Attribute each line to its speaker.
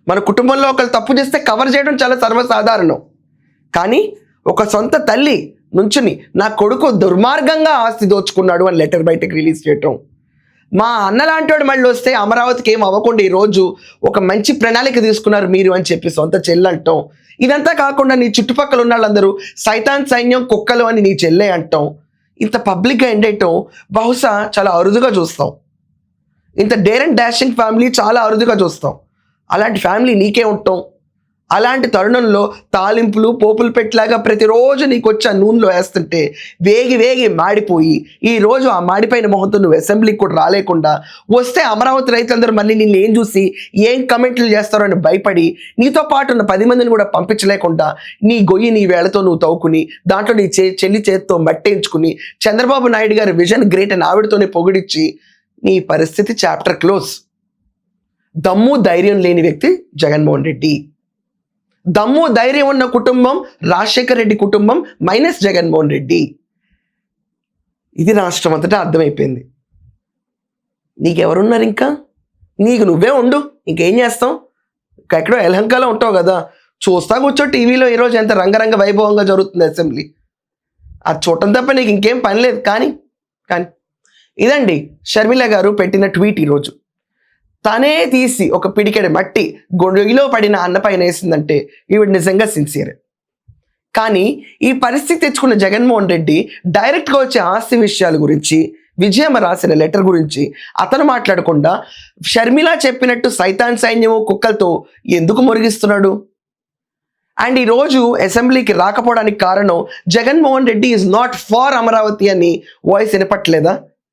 Speaker 1: మన కుటుంబంలో ఒకరు తప్పు చేస్తే కవర్ చేయడం చాలా సర్వసాధారణం. కానీ ఒక సొంత తల్లి నుంచుని నా కొడుకు దుర్మార్గంగా ఆస్తి దోచుకున్నాడు అని లెటర్ బయటకు రిలీజ్ చేయటం, మా అన్న లాంటివాడు మళ్ళీ వస్తే అమరావతికి ఏం అవ్వకుండా ఈరోజు ఒక మంచి ప్రణాళిక తీసుకున్నారు మీరు అని చెప్పి సొంత చెల్లి అంటాం. ఇదంతా కాకుండా నీ చుట్టుపక్కల ఉన్న వాళ్ళందరూ సైతాన్ సైన్యం కుక్కలు అని నీ చెల్లె అంటాం. ఇంత పబ్లిక్గా ఎండ్ అయ్యటం బహుశా చాలా అరుదుగా చూస్తాం. ఇంత డేర్ అండ్ డాషింగ్ ఫ్యామిలీ చాలా అరుదుగా చూస్తాం. అలాంటి ఫ్యామిలీ నీకే ఉంటాం. అలాంటి తరుణంలో తాలింపులు పోపులు పెట్టలాగా ప్రతిరోజు నీకు వచ్చే నూనెలో వేస్తుంటే వేగి వేగి మాడిపోయి ఈరోజు ఆ మాడిపోయిన మొహంతో నువ్వు అసెంబ్లీకి కూడా రాలేకుండా వస్తే అమరావతి రైతులందరూ మళ్ళీ నిన్ను ఏం చూసి ఏం కమెంట్లు చేస్తారో అని భయపడి నీతో పాటు ఉన్న 10 మందిని కూడా పంపించలేకుండా నీ గొయ్యి నీ వేళతో నువ్వు తవ్వుకుని దాంట్లో నీ చెల్లి చేతితో మట్టేయించుకుని చంద్రబాబు నాయుడు గారి విజన్ గ్రేట్ అని ఆవిడతోనే పొగిడిచ్చి నీ పరిస్థితి చాప్టర్ క్లోజ్. దమ్ము ధైర్యం లేని వ్యక్తి జగన్మోహన్ రెడ్డి. దమ్ము ధైర్యం ఉన్న కుటుంబం రాజశేఖర రెడ్డి కుటుంబం మైనస్ జగన్మోహన్ రెడ్డి. ఇది రాష్ట్రం అంతటా అర్థమైపోయింది. నీకెవరున్నారు ఇంకా? నీకు నువ్వే ఉండు, ఇంకేం చేస్తాం? ఎక్కడో ఎలహంకాలో ఉంటావు కదా, చూస్తా కూర్చో టీవీలో ఈరోజు ఎంత రంగరంగ వైభవంగా జరుగుతుంది అసెంబ్లీ. అది చూడటం తప్ప నీకు ఇంకేం పని లేదు. కానీ ఇదండి షర్మిల గారు పెట్టిన ట్వీట్. ఈరోజు తనే తీసి ఒక పిడికెడు మట్టి గొడుగులో పడిన అన్నపైన వేసిందంటే ఈవిడ నిజంగా సిన్సియర్. కానీ ఈ పరిస్థితి తెచ్చుకున్న జగన్మోహన్ రెడ్డి డైరెక్ట్గా వచ్చే ఆస్తి విషయాల గురించి, విజయమ్మ రాసిన లెటర్ గురించి అతను మాట్లాడకుండా షర్మిల చెప్పినట్టు సైతాన్ సైన్యము కుక్కలతో ఎందుకు మురిగిస్తున్నాడు? అండ్ ఈరోజు అసెంబ్లీకి రాకపోవడానికి కారణం Jaganmohan Reddy is not far Amaravati అని వాయిస్ వినపట్లేదా?